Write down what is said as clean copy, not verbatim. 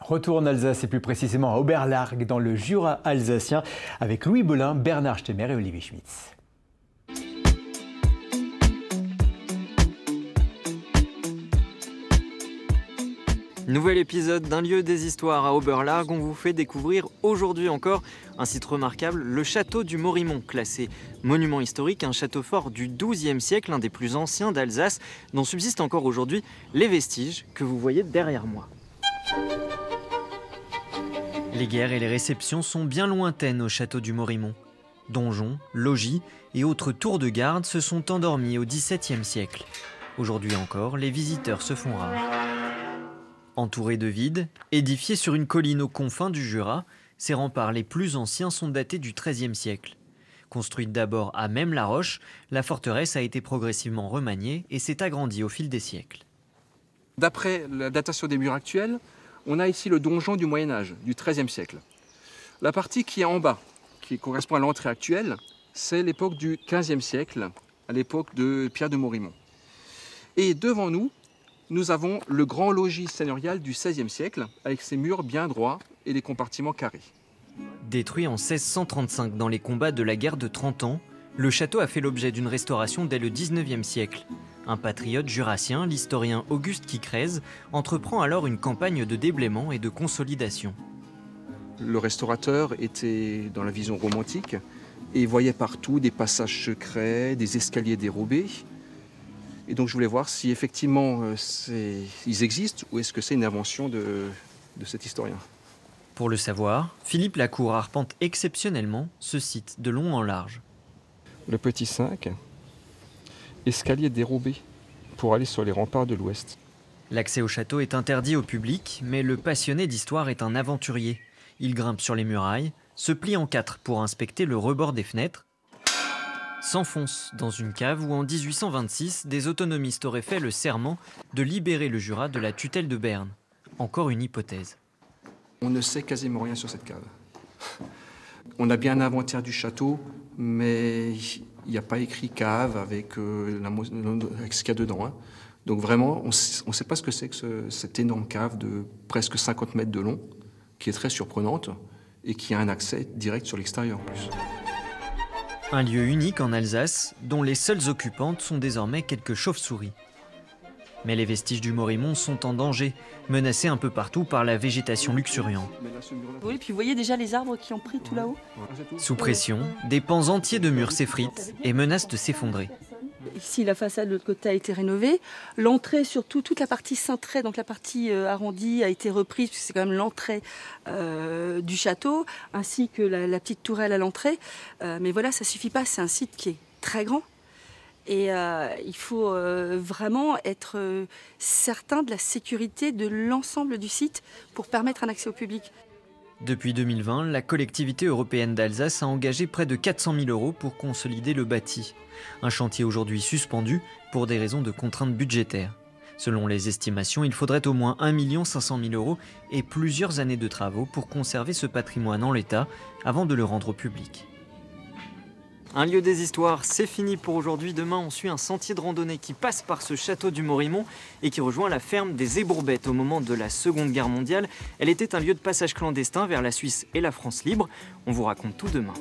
Retour en Alsace et plus précisément à Oberlarg dans le Jura alsacien avec Louis Belin, Bernard Stemmer et Olivier Schmitz. Nouvel épisode d'un lieu des histoires à Oberlarg. On vous fait découvrir aujourd'hui encore un site remarquable, le château du Morimont, classé monument historique, un château fort du XIIe siècle, l'un des plus anciens d'Alsace, dont subsistent encore aujourd'hui les vestiges que vous voyez derrière moi. Les guerres et les réceptions sont bien lointaines au château du Morimont. Donjons, logis et autres tours de garde se sont endormis au XVIIe siècle. Aujourd'hui encore, les visiteurs se font rares. Entouré de vides, édifié sur une colline aux confins du Jura, ses remparts les plus anciens sont datés du XIIIe siècle. Construite d'abord à Même-la-Roche, la forteresse a été progressivement remaniée et s'est agrandie au fil des siècles. D'après la datation des murs actuels, on a ici le donjon du Moyen-Âge, du XIIIe siècle. La partie qui est en bas, qui correspond à l'entrée actuelle, c'est l'époque du XVe siècle, à l'époque de Pierre de Morimont. Et devant nous, nous avons le grand logis seigneurial du XVIe siècle, avec ses murs bien droits et les compartiments carrés. Détruit en 1635 dans les combats de la guerre de 30 ans, le château a fait l'objet d'une restauration dès le XIXe siècle. Un patriote jurassien, l'historien Auguste Quicrez, entreprend alors une campagne de déblaiement et de consolidation. Le restaurateur était dans la vision romantique et voyait partout des passages secrets, des escaliers dérobés. Et donc je voulais voir si effectivement ils existent ou est-ce que c'est une invention de cet historien. Pour le savoir, Philippe Lacour arpente exceptionnellement ce site de long en large. Le petit 5, escalier dérobé pour aller sur les remparts de l'Ouest. L'accès au château est interdit au public, mais le passionné d'histoire est un aventurier. Il grimpe sur les murailles, se plie en 4 pour inspecter le rebord des fenêtres, s'enfonce dans une cave où en 1826, des autonomistes auraient fait le serment de libérer le Jura de la tutelle de Berne. Encore une hypothèse. On ne sait quasiment rien sur cette cave. On a bien un inventaire du château, mais il n'y a pas écrit cave avec ce qu'il y a dedans. Donc vraiment, on ne sait pas ce que c'est que cette énorme cave de presque 50 mètres de long, qui est très surprenante et qui a un accès direct sur l'extérieur en plus. Un lieu unique en Alsace, dont les seules occupantes sont désormais quelques chauves-souris. Mais les vestiges du Morimont sont en danger, menacés un peu partout par la végétation luxuriante. Oui, puis vous voyez déjà les arbres qui ont pris tout là-haut. Sous pression, des pans entiers de murs s'effritent et menacent de s'effondrer. Ici, la façade de l'autre côté a été rénovée. L'entrée, surtout, toute la partie cintrée, donc la partie arrondie, a été reprise, puisque c'est quand même l'entrée du château, ainsi que la petite tourelle à l'entrée. Mais voilà, ça ne suffit pas, c'est un site qui est très grand. Et il faut vraiment être certain de la sécurité de l'ensemble du site pour permettre un accès au public. Depuis 2020, la collectivité européenne d'Alsace a engagé près de 400 000 € pour consolider le bâti. Un chantier aujourd'hui suspendu pour des raisons de contraintes budgétaires. Selon les estimations, il faudrait au moins 1 500 000 € et plusieurs années de travaux pour conserver ce patrimoine en l'état avant de le rendre au public. Un lieu des histoires, c'est fini pour aujourd'hui. Demain, on suit un sentier de randonnée qui passe par ce château du Morimont et qui rejoint la ferme des Ébourbettes au moment de la Seconde Guerre mondiale. Elle était un lieu de passage clandestin vers la Suisse et la France libre. On vous raconte tout demain.